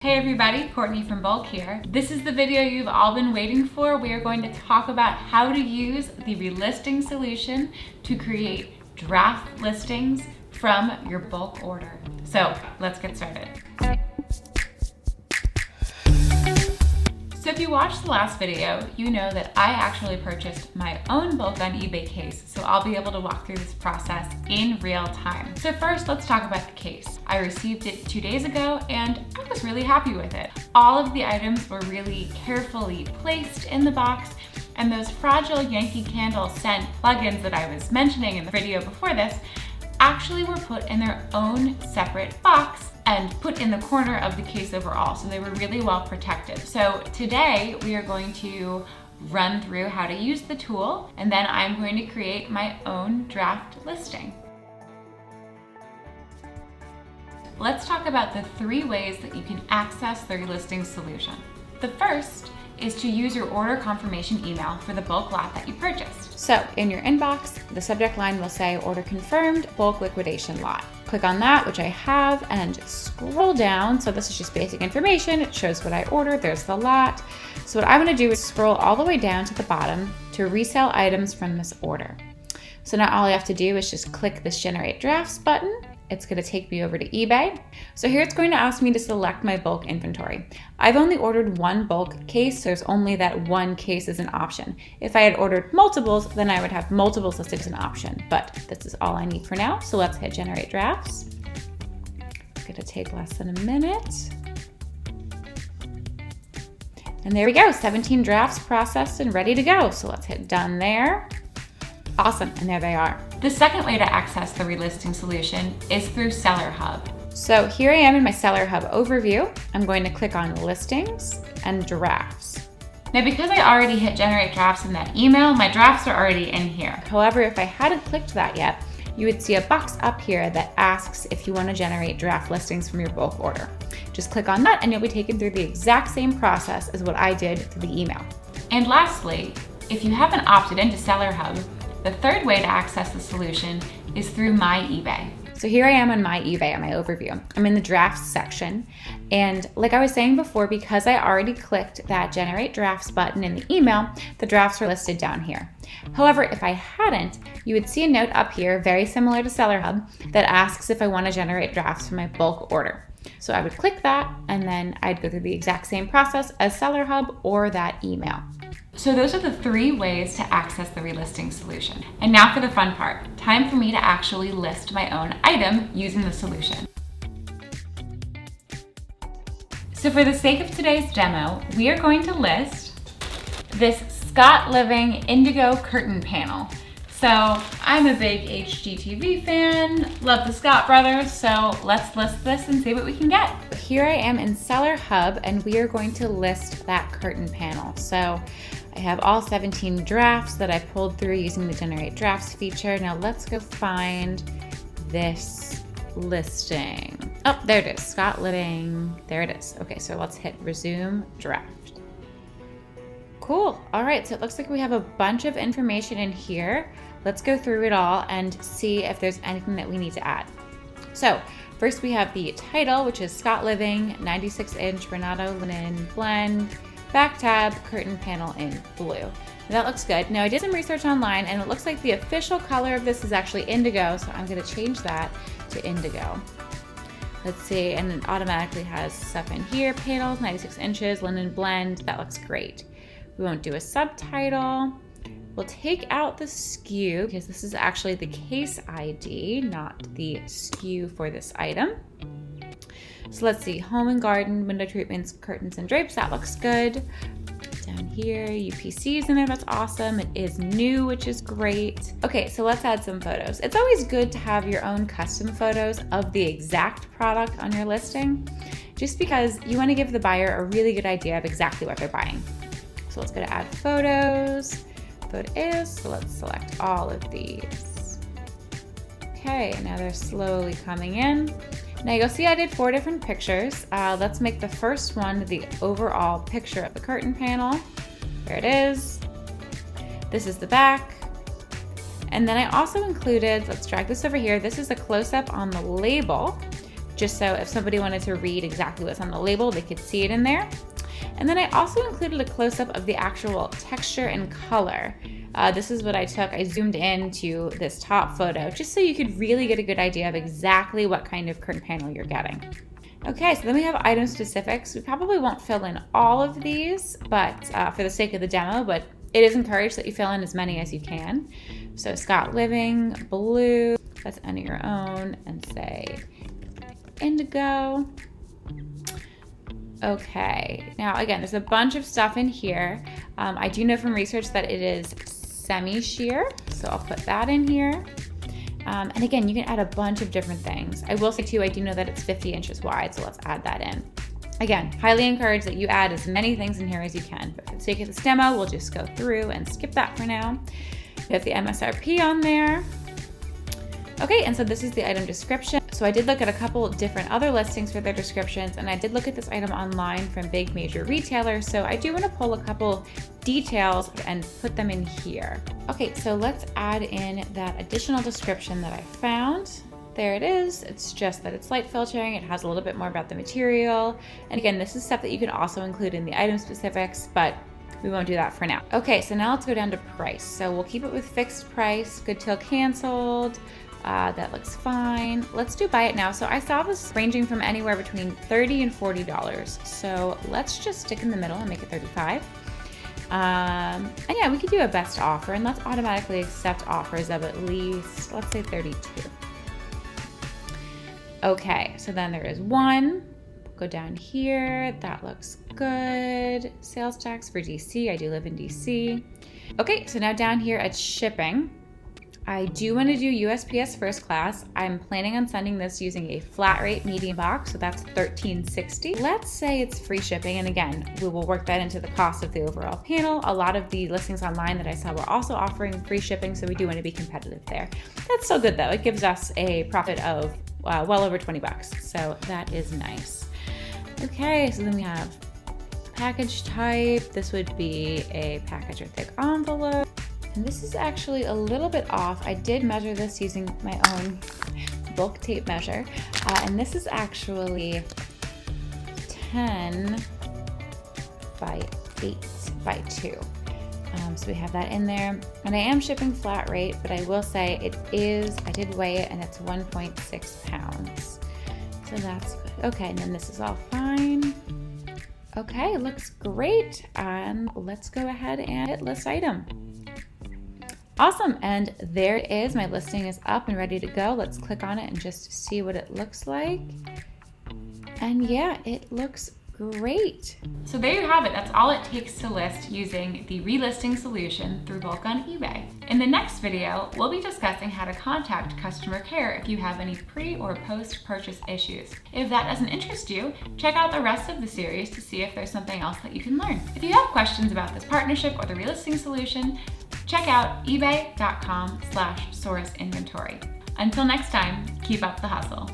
Hey everybody, Courtney from BULQ here. This is the video you've all been waiting for. We are going to talk about how to use the relisting solution to create draft listings from your bulk order. So let's get started. So if you watched the last video, you know that I actually purchased my own BULQ on eBay case, so I'll be able to walk through this process in real time. So first, let's talk about the case. I received it 2 days ago and I was really happy with it. All of the items were really carefully placed in the box, and those fragile Yankee Candle scent plugins that I was mentioning in the video before this actually were put in their own separate box and put in the corner of the case overall, so they were really well protected. So today we are going to run through how to use the tool, and then I'm going to create my own draft listing. Let's talk about the 3 ways that you can access the relisting solution. The first is to use your order confirmation email for the bulk lot that you purchased. So in your inbox, the subject line will say order confirmed, bulk liquidation lot. Click on that, which I have, and scroll down. So this is just basic information. It shows what I ordered. There's the lot. So what I'm gonna do is scroll all the way down to the bottom to resell items from this order. So now all I have to do is just click this generate drafts button. It's gonna take me over to eBay. So here it's going to ask me to select my bulk inventory. I've only ordered 1 bulk case, so there's only that 1 case as an option. If I had ordered multiples, then I would have multiples listed as an option, but this is all I need for now. So let's hit generate drafts. It's gonna take less than a minute. And there we go, 17 drafts processed and ready to go. So let's hit done there. Awesome, and there they are. The second way to access the relisting solution is through Seller Hub. So here I am in my Seller Hub overview. I'm going to click on listings and drafts. Now because I already hit generate drafts in that email, my drafts are already in here. However, if I hadn't clicked that yet, you would see a box up here that asks if you want to generate draft listings from your bulk order. Just click on that and you'll be taken through the exact same process as what I did through the email. And lastly, if you haven't opted into Seller Hub, the third way to access the solution is through My eBay. So here I am on My eBay on my overview. I'm in the drafts section. And like I was saying before, because I already clicked that generate drafts button in the email, the drafts are listed down here. However, if I hadn't, you would see a note up here, very similar to Seller Hub, that asks if I want to generate drafts from my bulk order. So I would click that and then I'd go through the exact same process as Seller Hub or that email. So those are the 3 ways to access the relisting solution. And now for the fun part, time for me to actually list my own item using the solution. So for the sake of today's demo, we are going to list this Scott Living Indigo curtain panel. So I'm a big HGTV fan, love the Scott brothers, so let's list this and see what we can get. Here I am in Seller Hub and we are going to list that curtain panel. So I have all 17 drafts that I pulled through using the generate drafts feature. Now let's go find this listing. Oh, there it is, Scott Living, there it is. Okay, so let's hit resume draft. Cool, all right, so it looks like we have a bunch of information in here. Let's go through it all and see if there's anything that we need to add. So first we have the title, which is Scott Living, 96-inch Renato linen blend, back tab, curtain panel in blue. And that looks good. Now I did some research online and it looks like the official color of this is actually indigo, so I'm gonna change that to indigo. Let's see, and it automatically has stuff in here, panels, 96 inches, linen blend, that looks great. We won't do a subtitle. We'll take out the SKU because this is actually the case ID, not the SKU for this item. So let's see, home and garden, window treatments, curtains and drapes, that looks good. Down here, UPC's in there, that's awesome. It is new, which is great. Okay, so let's add some photos. It's always good to have your own custom photos of the exact product on your listing, just because you want to give the buyer a really good idea of exactly what they're buying. So let's go to add photos. Photo is, so let's select all of these. Okay, now they're slowly coming in. Now you'll see I did 4 different pictures. Let's make the first one the overall picture of the curtain panel. There it is. This is the back. And then I also included, let's drag this over here, this is a close-up on the label just so if somebody wanted to read exactly what's on the label, they could see it in there. And then I also included a close-up of the actual texture and color. This is what I took. I zoomed into this top photo just so you could really get a good idea of exactly what kind of curtain panel you're getting. Okay, so then we have item specifics. We probably won't fill in all of these, but for the sake of the demo, but it is encouraged that you fill in as many as you can. So Scott Living, blue, that's under your own, and say indigo. Okay, now again, there's a bunch of stuff in here. I do know from research that it is semi-sheer, so I'll put that in here. And again, you can add a bunch of different things. I will say too, I do know that it's 50 inches wide, so let's add that in. Again, highly encourage that you add as many things in here as you can, but for the sake of this demo, we'll just go through and skip that for now. We have the MSRP on there. Okay, and so this is the item description. So I did look at a couple different other listings for their descriptions, and I did look at this item online from big major retailers, so I do want to pull a couple details and put them in here. Okay, so let's add in that additional description that I found. There it is. It's just that it's light filtering. It has a little bit more about the material. And again, this is stuff that you can also include in the item specifics, but we won't do that for now. Okay, so now let's go down to price. So we'll keep it with fixed price, good till canceled. That looks fine. Let's do buy it now. So I saw this ranging from anywhere between $30 and $40. So let's just stick in the middle and make it $35. And yeah, we could do a best offer, and let's automatically accept offers of at least, let's say 32. Okay, so then there is one. Go down here. That looks good. Sales tax for DC. I do live in DC. Okay, so now down here at shipping, I do want to do USPS first class. I'm planning on sending this using a flat rate medium box, so that's $13.60. Let's say it's free shipping, and again, we will work that into the cost of the overall panel. A lot of the listings online that I saw were also offering free shipping, so we do want to be competitive there. That's so good though. It gives us a profit of well over 20 bucks, so that is nice. Okay, so then we have package type. This would be a package or thick envelope. And this is actually a little bit off. I did measure this using my own bulk tape measure. And this is actually 10 by 8 by 2. So we have that in there. And I am shipping flat rate, but I will say it is, I did weigh it, and it's 1.6 pounds. So that's good. Okay, and then this is all fine. Okay, looks great. And let's go ahead and hit list item. Awesome, and there it is. My listing is up and ready to go. Let's click on it and just see what it looks like. And yeah, it looks great. So there you have it. That's all it takes to list using the relisting solution through BULQ on eBay. In the next video, we'll be discussing how to contact customer care if you have any pre or post-purchase issues. If that doesn't interest you, check out the rest of the series to see if there's something else that you can learn. If you have questions about this partnership or the relisting solution, check out ebay.com/sourceinventory. Until next time, keep up the hustle.